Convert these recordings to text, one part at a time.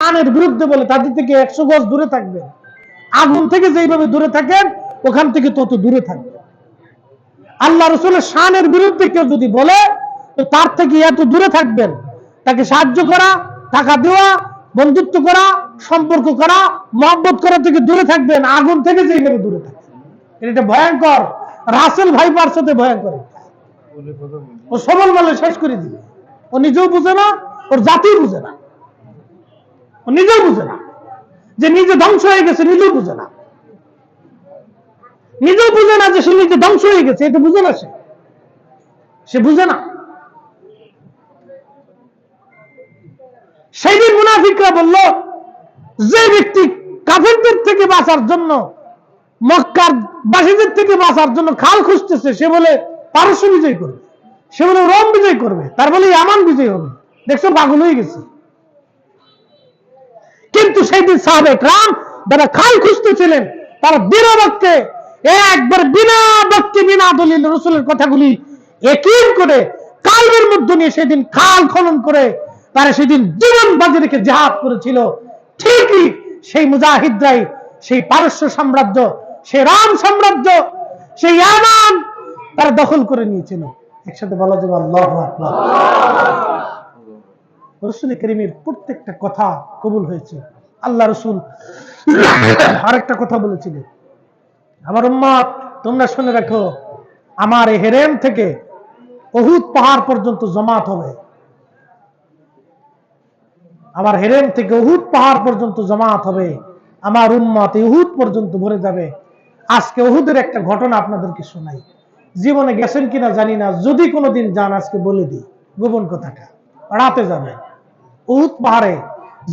শানের বিরুদ্ধে বলে তাদের থেকে 100 গজ দূরে থাকবেন। আগুন থেকে যেইভাবে দূরে থাকেন ওখান থেকে তত দূরে থাকবেন। আল্লাহ রাসূলের শানের বিরুদ্ধে কেউ যদি বলে তো তার থেকে এত দূরে থাকবেন। তাকে সাহায্য করা, টাকা দেওয়া, বন্ধুত্ব করা, সম্পর্ক করা, মহব্বত করা থেকে দূরে থাকবেন, আগুন থেকে যেইভাবে দূরে থাকবেন। এটা ভয়ঙ্কর। রাসেল ভাইপার সাথে ভয়ঙ্কর। ও সবল বলে শেষ করে দিবে। ও নিজেও বুঝে না, ওর জাতিও বুঝে না, ও নিজেও বুঝে না যে নিজে ধ্বংস হয়ে গেছে, নিজেও বুঝে না, নিজেও বুঝে না যে সে নিজে ধ্বংস হয়ে গেছে। এটা বুঝে না, সে বুঝে না। সেই দিন মুনাফিকরা বলল, যে ব্যক্তি কাফেরদের থেকে বাঁচার জন্য, মক্কার বাসীদের থেকে বাঁচার জন্য খাল খুঁজতেছে, সে বলে পারস্য বিজয় করবে, সে বলে রোম বিজয় করবে, তার বলে ইয়ামান বিজয় হবে। দেখছো, পাগল হয়ে গেছে। কিন্তু সেই দিন সাহাবে کرام যারা খাল খুঁজতেছিলেন, তারা বিনা বাক্যে, একবার বিনা বাক্যে, বিনা দলিল রাসূলের কথাগুলি একীন করে কালবের মধ্যে নিয়ে সেদিন খাল খনন করে তারা সেদিন জীবন বাজি রেখে জিহাদ করেছিল। ঠিকই সেই মুজাহিদরাই সেই পারস্য সাম্রাজ্য, সেই রাম সাম্রাজ্য, সেই ইয়ামান তারা দখল করে নিয়েছিল। একসাথে বলা যাবে আল্লাহু আকবার। রাসূল কারীমের প্রত্যেকটা কথা কবুল হয়েছে। আল্লাহ রাসূল আরেকটা কথা বলেছিলেন, আমার উম্মত তোমরা শুনে রাখো, আমার এই হেরেম থেকে উহুদ পাহাড় পর্যন্ত জামাত হবে। আমার হেরেম থেকে উহুদ পাহাড় পর্যন্ত জামাত হবে। আমার উম্মত উহুদ পর্যন্ত ভরে যাবে। আজকে উহুদের একটা ঘটনা আপনাদেরকে শোনাই। জীবনে গেছেন কিনা জানি না, যদি কোনোদিন যান আজকে বলে দিই গোপন কথাটা। রাতে যাবেন উহুদ পাহাড়ে,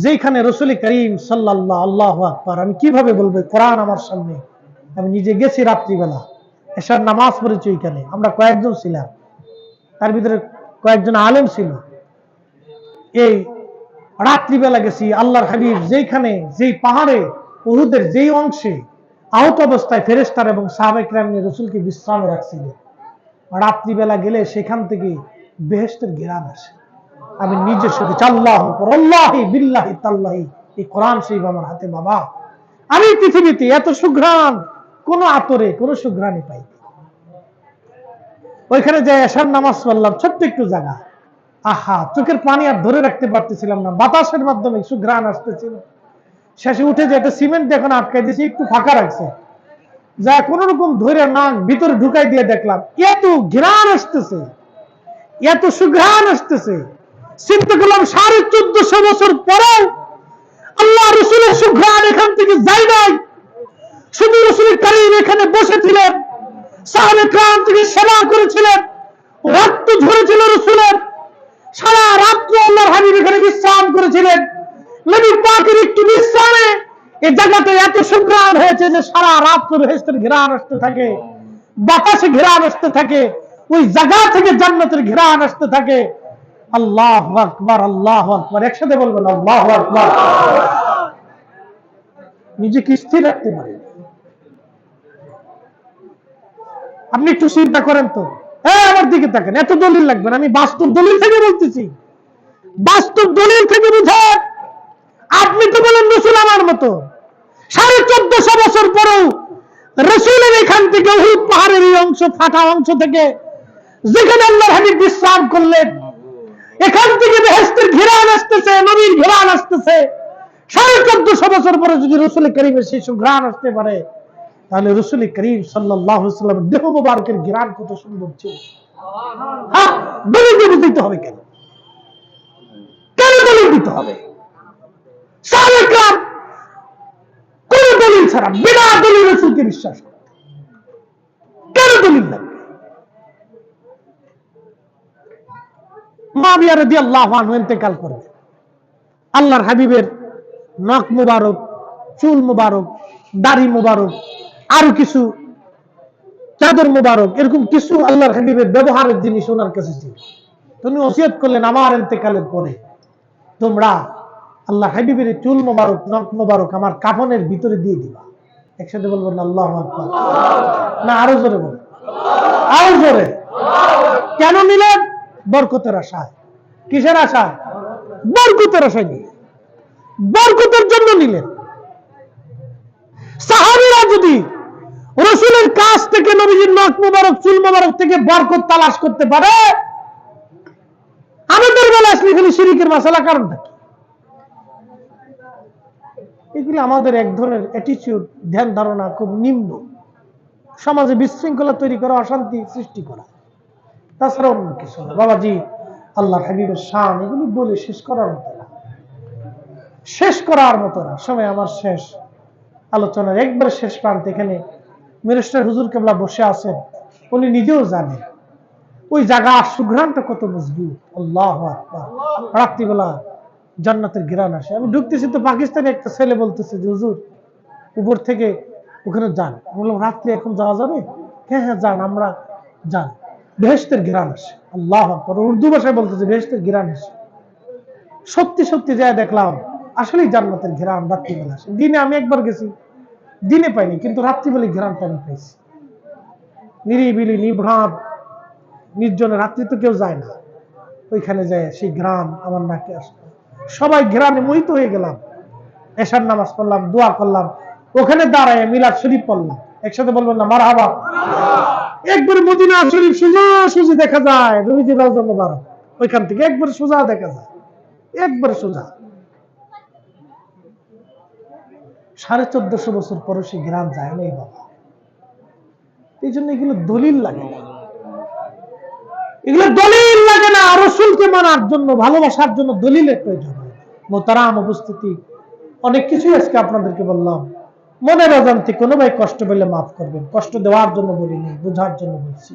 যেখানে রাসূল করিম সাল্লাল্লাহু আল্লাহু আকবার, আমি কিভাবে বলবো, কোরআন আমার সামনে, আমি নিজে গেছি রাত্রিবেলা, এশার নামাজ পড়েছি ওইখানে। আমরা কয়েকজন ছিলাম, তার ভিতরে কয়েকজন আলেম ছিল। এই রাত্রিবেলা গেছি, আল্লাহর হাবিব যেখানে, যেই পাহাড়ে, উহুদের যেই অংশে আহত অবস্থায় ফেরেশতারা এবং সাহাবায়ে কেরাম নিয়ে রাসূলকে বিশ্রামে রাখছিলেন, রাত্রিবেলা গেলে সেখান থেকে বেহেশতের ঘ্রাণ আসে। আমি নিজে শুনেছি, আল্লাহু আকবার, আল্লাহি বিল্লাহি তাল্লাহি, এই কোরআন শরীফ আমার হাতে বাবা। আমি পৃথিবীতে এত সুঘ্রাণ কোন আতরে, কোন সুঘ্রাণই পাই। ওইখানে যে এশার নামাজ পড়লাম, ছোট্ট একটু জায়গা, আহা, চোখের পানি আর ধরে রাখতে পারতেছিলাম না, বাতাসের মাধ্যমে সুঘ্রাণ আসতেছিল। শেষে উঠে যে একটা সিমেন্ট এখন আটকাই দিয়েছে, একটু ফাঁকা রাখছে, যা কোন রকম ধরে নাক ভিতরে ঢুকাই দিয়ে দেখলাম এত ঘ্রাণ আসতেছে, এত সুঘ্রাণ আসতেছে। চিন্তা করলাম 1450 বছর পরে আল্লাহ রাসূলের সুঘ্রাণ এখান থেকে যায় নাই। শুধু রাসূল কারীম এখানে বসেছিলেন, সাহাবায়ে কেরাম থেকে সেবা করেছিলেন, রক্ত ঝরেছিল রাসূলের, সারা রাত্রি আল্লাহর হাবিব এখানে বিশ্রাম করেছিলেন। নবী পাকের একটু বিশ্রামে এই জায়গাতে এত সুঘ্রাণ হয়েছে যে সারা রাত বেহেশতের ঘ্রাণ আসতে থাকে, বাতাসে ঘ্রাণ আসতে থাকে, ওই জায়গা থেকে জান্নাতের ঘ্রাণ আসতে থাকে। আল্লাহু আকবার, আল্লাহু আকবার, একসাথে বলবেন আল্লাহু আকবার। নিজেকে স্থির রাখতে পারেন। আপনি একটু চিন্তা করেন তো, আমার দিকে তাকান, এত দলিল লাগবে না, আমি বাস্তব দলিল থেকে বলতেছি, বাস্তব দলিল থেকে বুঝেন। আপনি তো বলেন রাসূল আমার মতো, 1450 বছর পরেও রাসূলের এখান থেকে উহুদ পাহাড়ের এই অংশ, ফাটা অংশ থেকে যেখানে আল্লাহর হাবিব বিশ্রাম করলেন, এখান থেকে বেহেশতের ঘ্রাণ আসতেছে, নবীর ঘ্রাণ আসতেছে। 1450 বছর পরে যদি রাসূল কারীমের সেই সুঘ্রাণ আসতে পারে, তাহলে রাসূল করিম সাল্লাল্লাহু আলাইহি ওয়াসাল্লামের দেহ মোবারকের ঘ্রাণ কত সুন্দর ছিল। হ্যাঁ, দলিল দিতে হবে কেন? কেন দলিল দিতে হবে? সাহাবায়ে কেরাম কোন দলিল ছাড়া বিনা দলিল রাসূলকে বিশ্বাস করে, কেন দলিল লাগবে? মুআবিয়া রাদিয়াল্লাহু আনহু ইন্তেকাল করেন। আল্লাহর হাবিবের নখ মুবারক, চুল মুবারক, দাড়ি মুবারক, আরো কিছু চাদর মুবারক, এরকম কিছু আল্লাহর হাবিবের ব্যবহারের জিনিস ওনার কাছে ছিল। তিনি ওসিয়ত করলেন, আমার ইন্তেকালের পরে তোমরা আল্লাহ হাবিবের চুল মুবারক, নখ মুবারক আমার কাফনের ভিতরে দিয়ে দিবা। একসাথে বলবেন আল্লাহু আকবার। না আরো জোরে বলুন, আরো জোরে। কেন নিলেন? বরকতের আশায়। কিসের আশায়? বরকতের আশায় নিয়ে। বরকতের জন্য নিলেন। সাহাবীরা যদি রাসূলের কাছ থেকে নবীজির নখ মুবারক চুল মুবারক থেকে বরকত তালাশ করতে পারে, আমাদের বেলা আসলে খালি শিরকের মাসালা কারণটা কি? এগুলো আমাদের এক ধরনের অ্যাটিটিউড, ধ্যান ধারণা খুব নিম্ন, সমাজে বিশৃঙ্খলা তৈরি করা, অশান্তি সৃষ্টি করা, তাছাড়া অন্য কিছু না। বাবাজি, আল্লাহ হাবিবের শান এগুলো বলে শেষ করার মতো না, শেষ করার মতো না। সময় আমার শেষ, আলোচনার একবারে শেষ প্রান্তে এখানে মিনিস্টার হুজুর কেবলা বসে আছেন, উনি নিজেও জানেন ওই জায়গা সুঘ্রাণটা কত মজবুত। আল্লাহু আকবার। রাত্রিবেলা জান্নাতের ঘ্রাণ আসে। আমি ঢুকতেছি তো পাকিস্তানি একটা ছেলে বলতেছে যে হুজুর উপর থেকে ওখানে যান। আমি বললাম রাত্রে এখন যাওয়া যাবে? হ্যাঁ হ্যাঁ যান, আমরা যান, বেহেশতের ঘ্রাণ আসে। আল্লাহু আকবার। উর্দু ভাষায় বলতেছে বেহেশতের ঘ্রাণ আসে। সত্যি সত্যি যায় দেখলাম আসলেই জান্নাতের ঘ্রাণ রাত্রিবেলা আসে। দিনে আমি একবার গেছি, দিনে পাইনি, কিন্তু রাত্রিবেলা ঘ্রাণটা আমি পাইছি। নিরিবিলি নিভ্রাত নির্জনে, রাত্রি তো কেউ যায় না, ওইখানে যায় সেই ঘ্রাণ আমার নাকে আসলো। সবাই ঘ্রাণে মোহিত হয়ে গেলাম। এশার নামাজ পড়লাম, দোয়া করলাম, ওখানে দাঁড়ায় মিলাদ শরীফ পড়লাম। একসাথে বলবেন না মারহাবা? একবারে মদিনা শরীফ সোজা সুজি দেখা যায়, নবীজি রওজা মোবারক ওইখান থেকে একবারে সোজা দেখা যায়, একবারে সোজা। 1450 বছর পরে সেই ঘ্রাণ যায় নাই বাবা। এই জন্য এগুলো দলিল লাগে না, এগুলো দলিল লাগে না। রাসূলকে মানার জন্য, ভালোবাসার জন্য দলিলের প্রয়োজন। মোহতারাম উপস্থিতি, অনেক কিছুই আজকে আপনাদেরকে বললাম। মনের অজান্তে কোনো ভাই কষ্ট পেলে মাফ করবেন, কষ্ট দেওয়ার জন্য বলিনি, বোঝার জন্য বলছি।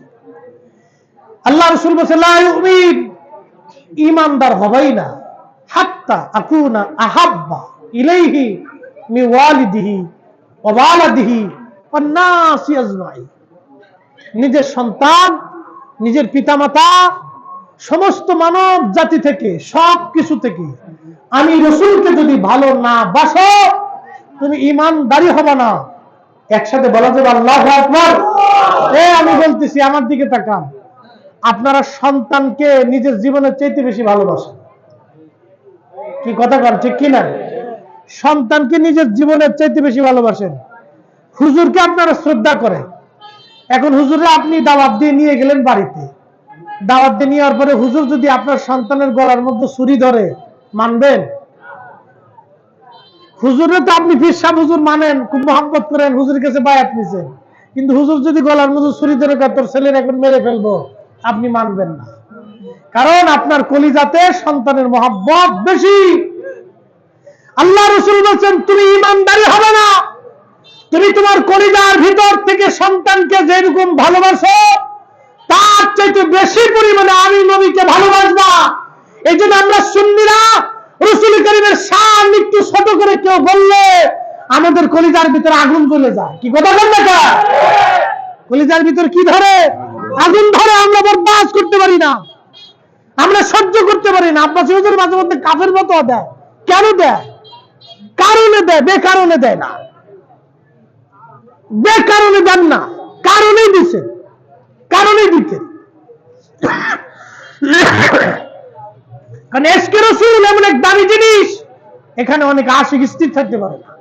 আল্লাহ রাসূল বলেছেন লা ইউমিন, ঈমানদার হবেই না হাত্তা আকুনা আহাব্বা ইলাইহি মি ওয়ালিদিহি ওয়া ওয়ালাদিহি ওয়ান নাসি আজমাইন। নিজের সন্তান, নিজের পিতামাতা, সমস্ত মানব জাতি থেকে, সব কিছু থেকে আমি রাসূলকে যদি ভালো না বাসো, তুমি ঈমানদারি হবে না। একসাথে বলা যাবে আল্লাহু আকবার। আমি বলতেছি, আমার দিকে তাকান। আপনারা সন্তানকে নিজের জীবনের চাইতে বেশি ভালোবাসেন, কি কথা বল ঠিক কিনা? সন্তানকে নিজের জীবনের চাইতে বেশি ভালোবাসেন। হুজুরকে আপনারা শ্রদ্ধা করেন। এখন হুজুরে আপনি দাওয়াত দিয়ে নিয়ে গেলেন বাড়িতে, দাওয়াত দিয়ে নেওয়ার পরে হুজুর যদি আপনার সন্তানের গলার মধ্যে ছুরি ধরে, মানবেন? হুজুরে তো আপনি পীর সাহেব হুজুর মানেন, খুব মহব্বত করেন, হুজুরের কাছে বায়াত নিছেন, কিন্তু হুজুর যদি গলার মধ্যে ছুরি ধরে তোর ছেলের এখন মেরে ফেলবো, আপনি মানবেন না। কারণ আপনার কলিজাতে সন্তানের মহব্বত বেশি। আল্লাহ রাসূল বলেছেন তুমি ঈমানদারি হবে না, তুমি তোমার কলিজার ভিতর থেকে সন্তানকে যেরকম ভালোবাসো তার চাইতে বেশি পরিমাণে আমি নবীকে ভালোবাসবা। এই জন্য আমরা সুন্নিরা রাসূল কারীমের শান একটু ছোট করে কেউ বললে আমাদের কলিজার ভিতরে আগুন জ্বলে যায়। কি কথা বলেন না? কলিজার ভিতর কি ধরে? আগুন ধরে। আমরা বরদাস্ত করতে পারি না, আমরা সহ্য করতে পারি না। আব্বাস হুজুর মাঝে মধ্যে কাফের মতো দেয়। কেন দেয়? কারণে দেয়, বেকারণে দেয় না, বেকারণে দেন না, কারণেই দিচ্ছেন, কারণেই দিচ্ছেন। কারণ এশকে রাসূল এমন এক দামি জিনিস, এখানে অনেক আশিক স্থির থাকতে পারে না।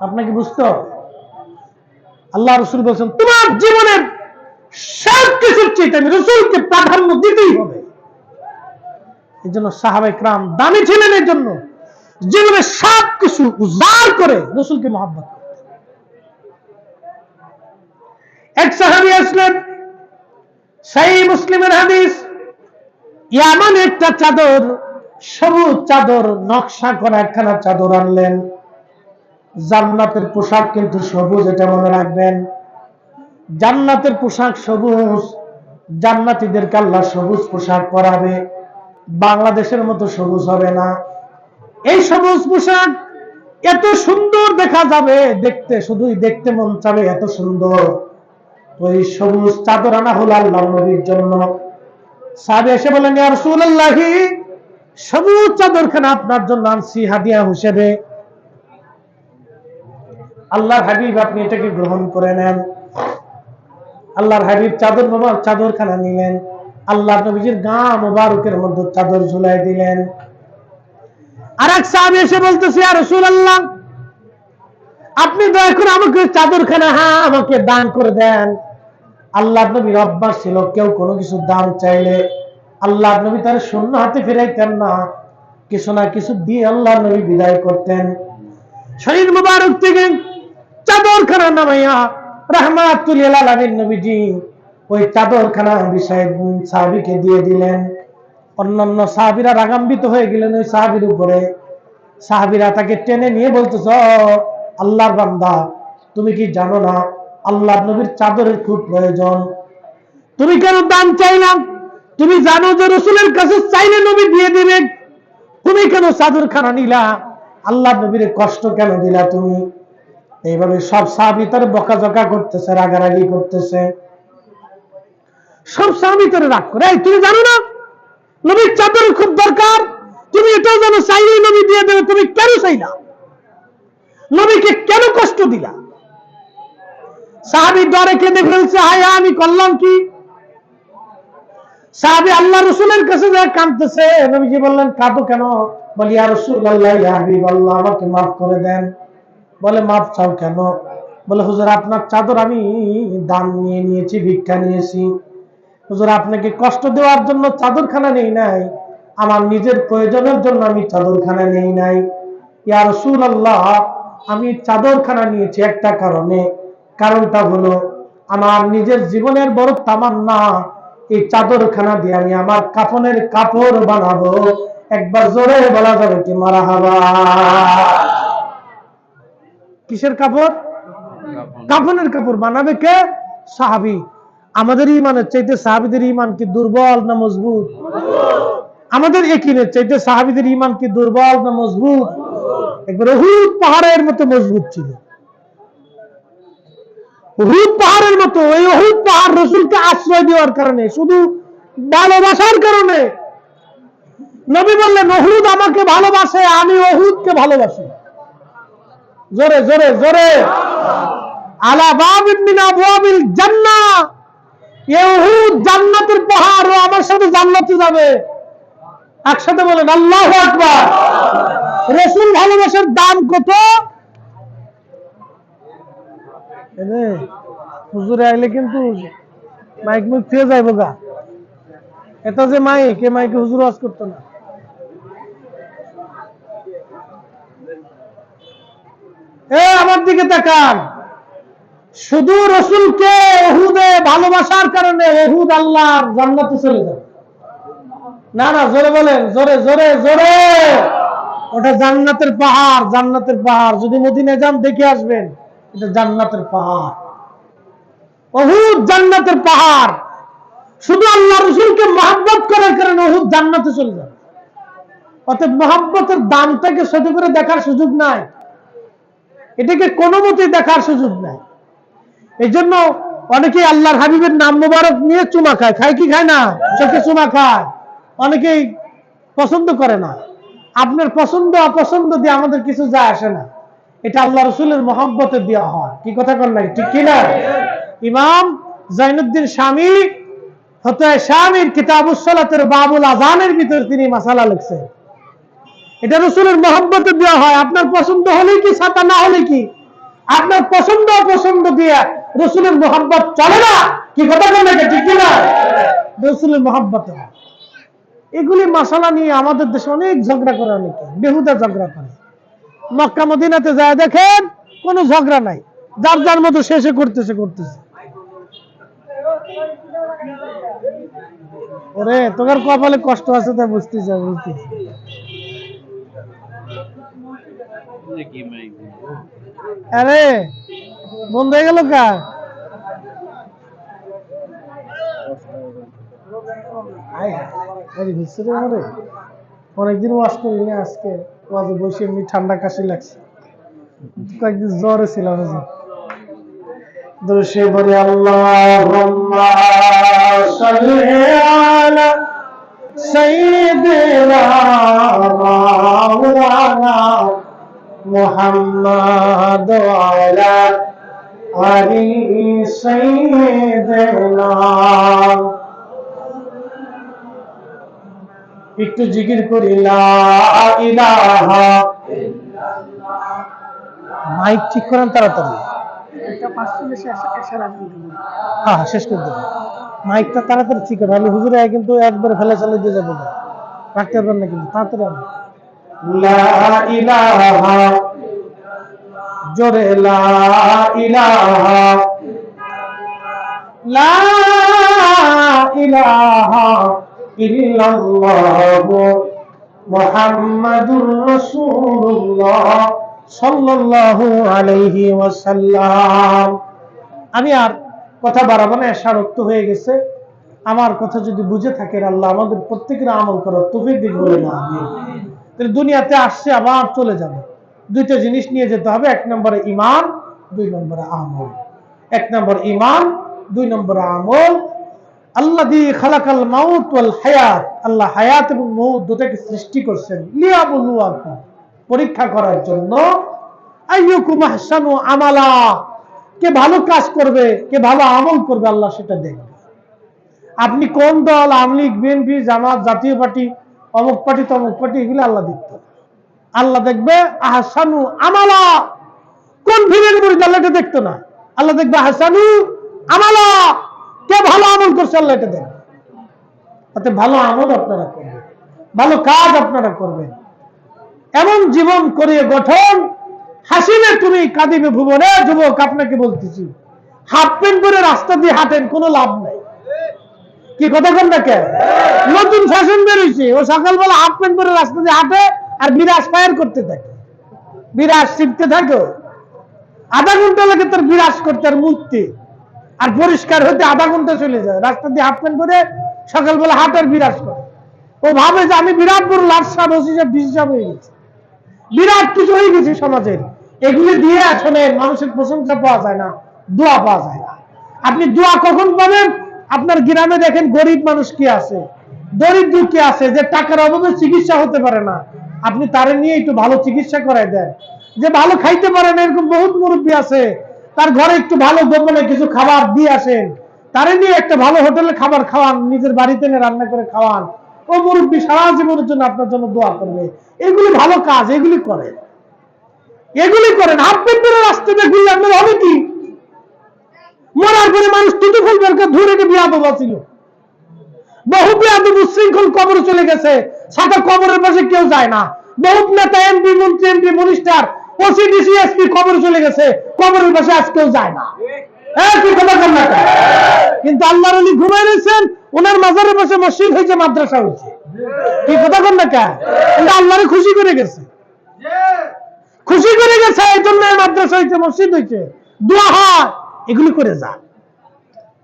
আপনাকে বুঝতে হবে। আল্লাহ রাসূল বলেছেন তোমার জীবনের সব কিছুর চেয়ে আমি রাসূলকে প্রাধান্য দিতেই হবে। এই জন্য সাহাবায়ে কেরাম দামি ছিলেন, এর জন্য জীবনের সব কিছু উজাড় করে রাসূলকে মহব্বত করতেন। এক সাহাবী আসলেন, সহিহ মুসলিমের হাদিস, এমন একটা চাদর, সবুজ চাদর, নকশা করা একখানা চাদর আনলেন। জান্নাতের পোশাক কিন্তু সবুজ, এটা মনে রাখবেন। জান্নাতের পোশাক সবুজ, জান্নাতীদেরকে আল্লাহ সবুজ পোশাক পরাবে, বাংলাদেশের মতো সবুজ হবে না। এই সবুজ পোশাক এত সুন্দর দেখা যাবে, দেখতে শুধুই দেখতে মন চাবে, এত সুন্দর। ওই সবুজ চাদর আনা হলো আল্লাহর নবীর জন্য। সাহাবী এসে বলেন ইয়া রাসূলুল্লাহ, সবুজ চাদরখানা আপনার জন্য আনছি হাদিয়া হিসেবে। আল্লাহর হাবিব আপনি এটাকে গ্রহণ করে নেন। আল্লাহর হাবিব চাদরখানা নিলেন, আল্লাহর নবীজির গা মোবারকের মধ্যে চাদর ঝুলাই দিলেন। আর এক সাহাবী এসে বলতেছে, ইয়া রাসূলুল্লাহ, আপনি দয়া করে আমাকে চাদরখানা আমাকে দান করে দেন। আল্লাহর নবীর অভ্যাস ছিল, কেউ কোনো কিছু দান চাইলে আল্লাহর নবী তার শূন্য হাতে ফিরাইতেন না, কিছু না কিছু দিয়ে আল্লাহর নবী বিদায় করতেন। শরীর মুবারক থেকে চাদরখানা নামাইয়া রাহমাতুল লিল আলামিন নবীজি ওই চাদরখানা বিষয় সাহাবীকে দিয়ে দিলেন। অন্যান্য সাহাবীরা রাগান্বিত হয়ে গেলেন ওই সাহাবীর উপরে। সাহাবীরা তাকে টেনে নিয়ে বলতেছ, আল্লাহর বান্দা, তুমি কি জানো না আল্লাহর নবীর চাদরের খুব প্রয়োজন? তুমি কেন দান চাইলাম? তুমি জানো যে রাসূলের কাছে চাইলে নবী দিয়ে দিবেন, তুমি কেন চাদরখানা নিলা? আল্লাহর নবীর কষ্ট কেন দিলা তুমি? এইভাবে সব সাহাবী তার বকাঝকা করতেছে, রাগারাগি করতেছে। সব সাহাবী তার রাগ করে, এই তুমি জানো না নবীর চাদরের খুব দরকার? তুমি এটাও জানো চাইলে নবী দিয়ে দেবে, তুমি কেন চাইলা? নবীকে কেন কষ্ট দিলা? সাহাবী ডরে কেঁদে ফেলছে, হায় আমি করলাম কি? সাহাবী আল্লাহ রাসূলের কাছে যা কাঁদতেছে। নবীজি বললেন, কাঁদো কেন? বলি, ইয়া রাসূলুল্লাহ, ইয়া হাবিবাল্লাহ, আমাকে মাফ করে দেন। বলে, মাফ চাও কেন? বলে, হুজুর আপনার চাদর আমি দান নিয়ে নিয়েছি, ভিক্ষা নিয়েছি। হুজুর আপনাকে কষ্ট দেওয়ার জন্য চাদরখানা নেই নাই, আমার নিজের প্রয়োজনের জন্য আমি চাদরখানা নেই নাই। ইয়া রাসূলুল্লাহ, আমি চাদরখানা নিয়েছি একটা কারণে, কারণটা হলো আমার নিজের জীবনের বড় তামান্না, এই চাদরখানা দিয়ে আমি আমার কাফনের কাপড় বানাবো। একবার জোরে বলা যাবে কি মারহাবা? কিসের কাপড়? কাফনের কাপড় বানাবে কে? সাহাবী। আমাদের ইমানের চাইতে সাহাবীদের ইমান কি দুর্বল না মজবুত? আমাদের ইয়াকিনের চাইতে সাহাবীদের ইমান কি দুর্বল না মজবুত? একবার উহুদ পাহাড়ের মতো মজবুত ছিল। উহুদ পাহাড়ের মতো। এই উহুদ পাহাড় রাসূলকে আশ্রয় দেওয়ার কারণে, শুধু ভালোবাসার কারণে। নবী বললেন, উহুদ আমাকে ভালোবাসে, আমি উহুদকে ভালোবাসি। জোরে জোরে জোরে। আলা বাবিন মিন আবওয়াবিল জান্নাহ, এই উহুদ জান্নাতের পাহাড়, ও আমার সাথে জান্নাতে যাবে। একসাথে বলেন আল্লাহু আকবার। রাসূল ভালোবাসার দাম কত? হুজুরে আইলে কিন্তু মাইক মুখ থেকে যাইব গা। এটা যে মাইক, এ মাইকে হুজুর ওয়াজ করতো না। আমার দিকে তাকান। শুধু রাসূলকে উহুদে ভালোবাসার কারণে উহুদ আল্লাহর জান্নাতে চলে যাবে। না না, জোরে বলেন, জোরে জোরে জোরে। ওটা জান্নাতের পাহাড়, জান্নাতের পাহাড়। যদি মদিনায় যান দেখে আসবেন, এটা জান্নাতের পাহাড়। উহুদ জান্নাতের পাহাড়। শুধু আল্লাহ রাসূলকে মহব্বত করার কারণে উহুদ জান্নাতে চলে যাবে। অতএব মহব্বতের দামটাকে ছোট করে দেখার সুযোগ নাই, এটাকে কোনো মতেই দেখার সুযোগ নাই। এই জন্য অনেকেই আল্লাহর হাবিবের নাম মোবারক নিয়ে চুমা খায়। খায় কি খায় না? চোখে চুমা খায়। অনেকেই পছন্দ করে না। আপনার পছন্দ অপছন্দ দিয়ে আমাদের কিছু যায় আসে না। এটা আল্লাহ রাসূলের মহব্বতে দেওয়া হয়। কি কথা বল নাই? ঠিক কিনা? ইমাম জাইনুদ্দিন শামী ফতোয়া শামীর কিতাবুস সালাতের বাবুল আযানের ভিতর তিনি মাসালা লিখছেন। এটা রাসূলের মহব্বতে দেওয়া হয়। আপনার পছন্দ হলে কি, ছাতা না হলে কি, আপনার পছন্দ অপছন্দ দিয়ে রাসূলের মহব্বত চলে না। কি কথা বল নাই? ঠিক কিনা? রাসূলের মহব্বতে হয়। এগুলি মাসালা নিয়ে আমাদের দেশে অনেক ঝগড়া করে, অনেকে বেহুদা ঝগড়া করে। মক্কা মদিনাতে যায় দেখেন কোনো ঝগড়া নাই, যার যার মতো শেষে করতেছে। ওরে তোমার কপালে কষ্ট আছে, তা বুঝতেছি। আরে বন্ধ হয়ে গেল কা? অনেকদিন ওয়াশ করি না, আজকে ওয়াজে বসে এমনি ঠান্ডা কাশি লাগছে, কয়েকদিন জ্বরে ছিলাম। দোষে বলে আল্লাহুম্মা সাল্লি আলা সাইয়্যিদিনা মাওলানা মুহাম্মাদ ওয়া আলা আলি সাইয়্যিদিনা। একটু জিকির করি লা ইলাহা। মাইক ঠিক করেন তাড়াতাড়ি। হ্যাঁ শেষ করে দেবো। মাইকটা তাড়াতাড়ি ঠিক করে, আমি হুজুরে কিন্তু একবার ফেলে চলে দিয়ে যাবো, রাখতে পারবেন না কিন্তু তাড়াতাড়ি আমি। লা ইলাহা, জোরে লা ইলাহা, লা ইলাহা ইল্লাল্লাহু মুহাম্মাদুর রাসূলুল্লাহ সাল্লাল্লাহু আলাইহি ওয়াসাল্লাম। আমি আর কথা বাড়াবো না, এশার রক্ত হয়ে গেছে। আমার কথা যদি বুঝে থাকেন, আল্লাহ আমাদের প্রত্যেকের আমল করার তৌফিক দিন বলে না। তাহলে দুনিয়াতে আসছে আবার চলে যাবে, দুইটা জিনিস নিয়ে যেতে হবে। এক নম্বরে ঈমান, দুই নম্বরে আমল। এক নম্বর ঈমান, দুই নম্বরে আমল। আল্লাযী খালাকাল মাউত ওয়াল হায়াত, আল্লাহ হায়াত এবং মউত দুটোকে সৃষ্টি করেছেন লিয়াবলুয়াকুম, পরীক্ষা করার জন্য। আইয়ুকুম আহসানু আমালা, কে ভালো কাজ করবে, কে ভালো আমল করবে, আল্লাহ সেটা দেখবে। আপনি কোন দল, আওয়ামী লীগ, বিএনপি, জামাত, জাতীয় পার্টি, অমুক পার্টি তমুক পার্টি, এগুলো আল্লাহ দেখত। আল্লাহ দেখবে আহসানু আমালা, কোন ফিরের মরিদ, আল্লাহ এটা দেখতো না। আল্লাহ দেখবে আহসানু আমালা, কে ভালো আমল করছে, আল্লাহ এটা দেখবে। অর্থাৎ ভালো আমল আপনারা করবেন, ভালো কাজ আপনারা করবেন, এমন জীবন করিয়ে গঠন। হাসিবে তুমি কাঁদিবে ভুবনে, যুবক আপনাকে বলতেছি, হাফ প্যান্ট পরে রাস্তা দিয়ে হাঁটেন, কোনো লাভ নাই। কি কথা কন না কে? নতুন ফ্যাশন বেরিয়েছে, ও সকালবেলা হাফ প্যান্ট পরে রাস্তা দিয়ে হাঁটে আর বিরাজ ফায়ার করতে থাকে, বিরাজ শিখতে থাকে। আধা ঘন্টা লাগে তার বিরাজ করতে আর মুক্তি, আর পরিষ্কার হতে আধা ঘন্টা চলে যায়। রাস্তা দিয়ে হাফ প্যান্ট পরে সকালবেলা হাঁটে আর বিরাজ করে। ও ভাবে যে আমি বিরাট বড় লাট সাহেব, ওসি সাহেব, ডিসি সাহেব হয়ে গেছি, বিরাট কিছু হয়ে গেছি সমাজের। এগুলি দিয়ে আসলে মানুষের প্রশংসা পাওয়া যায় না, দোয়া পাওয়া যায় না। আপনি দোয়া কখন পাবেন? আপনার গ্রামে দেখেন গরিব মানুষ কি আছে, দরিদ্র কি আছে, যে টাকার অভাবে চিকিৎসা হতে পারে না, আপনি তারে নিয়ে একটু ভালো চিকিৎসা করাই দেন। যে ভালো খাইতে পারে না, এরকম বহুত মুরব্বী আছে, তার ঘরে একটু ভালো গোপনে কিছু খাবার দিয়ে আসেন, তারে নিয়ে একটা ভালো হোটেলে খাবার খাওয়ান, নিজের বাড়িতে এনে রান্না করে খাওয়ান। ও মুরব্বী সারা জীবনের জন্য আপনার জন্য দোয়া করবে। এগুলি ভালো কাজ, এগুলি করেন, এগুলি করেন। হাফ প্যান্ট পরে রাস্তাতে ঘুরলে আপনার হবে কি? মরার পরে মানুষ তুতু ফুলবের ধরে বিয়াদব ছিল, বহু বিয়াদব উচ্ছৃঙ্খল কবরে চলে গেছে, সাথে কবরের পাশে কেউ যায় না। বহুত নেতা, এমপি, মন্ত্রী, MP, minister, OC, DC, SP কবরে চলে গেছে, কবরের পাশে আজ কেউ যায় না। কিন্তু আল্লাহর ওলি ঘুমাই রয়েছেন, ওনার মাজারের পাশে মসজিদ হয়েছে, মাদ্রাসা হয়েছে। কি কথা কন না কে? কিন্তু আল্লাহরে খুশি করে গেছে, খুশি করে গেছে, এই জন্য মাদ্রাসা হয়েছে, মসজিদ হয়েছে, দোয়া হয়। এগুলি করে যান,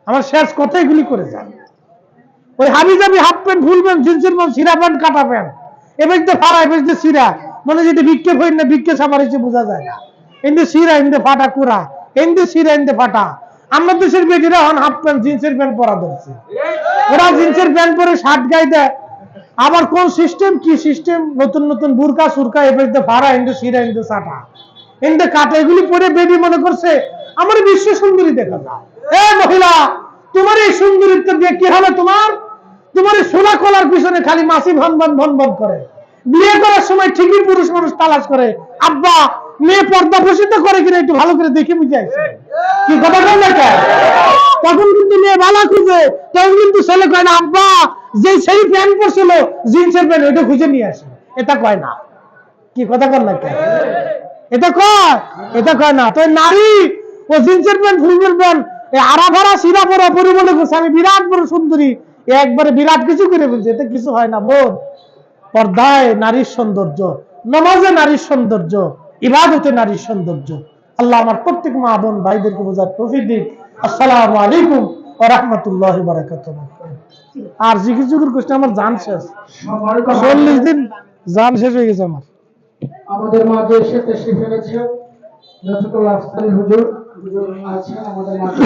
আমার শেষ কথা, এগুলি করে যান। ওই হাবি যাবি হাফ প্যান্ট, ফুল প্যান্ট, জিন্সের প্যান্ট, সিরা প্যান্ট, কাটা প্যান্ট, এবার ফাড়া, এবার সিরা, মানে যদি ভিক্ষে হই না, ভিক্ষে সামার হয়েছে বোঝা যায় না। এমনি সিরা, এমনি ফাটা কুড়া, এমনি সিরা, এমনি ফাটা। আমরা দেশের বেটিরা হন হাফ প্যান্ট, জিন্সের প্যান্ট পরা ধরছে। ওরা জিন্সের প্যান্ট পরে শার্ট গায়ে দেয়, আবার কোন সিস্টেম, কি সিস্টেম, নতুন নতুন বুরকা সুরকা, এবার ফাড়া, এমনি সিরা, এমনি সাটা, এমনি কাটা, এগুলি পরে বেটি মনে করছে আমার বিশ্ব সুন্দরী দেখা যায়। এ মহিলা, তোমার এই সুন্দরীত্ব দিয়ে কি হবে? তোমার এই সোনা কলার পিছনে খালি মাসি ভন ভন ভন ভন করে। বিয়ে করার সময় ঠিকই পুরুষ মানুষ তালাশ করে, আব্বা মেয়ে পর্দা প্রসিদ্ধ করে কিনা একটু ভালো করে দেখে বুঝে আসছে। কি কথা বল না? তখন কিন্তু মেয়ে ভালো খুঁজে, তখন কিন্তু ছেলে কয় না, আব্বা যে সেই প্যান্ট পরছিল জিন্সের প্যান্ট, ওইটা খুঁজে নিয়ে আসে। এটা কয় না। কি কথা বল না? এটা কয়, এটা কয় না। তো নারী ও জিন্সের প্যান্ট, ফুলবেল প্যান্ট, আড়া ভাড়া সিরা পরা পরে মনে করছে আমি বিরাট বড় সুন্দরী, একবারে বিরাট কিছু করে বলছে। এটা কিছু হয় না বোন। পর্দায় নারীর সৌন্দর্য, নামাজে নারীর সৌন্দর্য, ইবাদতে নারীর সৌন্দর্য। আল্লাহ আমার প্রত্যেক মা বোন ভাইদেরকে বোঝার তৌফিক দিন। আসসালামু আলাইকুম ওয়া রাহমাতুল্লাহি ওয়া বারাকাতুহু। আর জিকির জিকির করতে আমার জান শেষ, 40 দিন জান শেষ হয়ে গেছে আমার। আমাদের মাঝে এসে তেশরিফ এনেছে যতটুকু আফসারি হুজুর আছেন আমাদের মাঝে।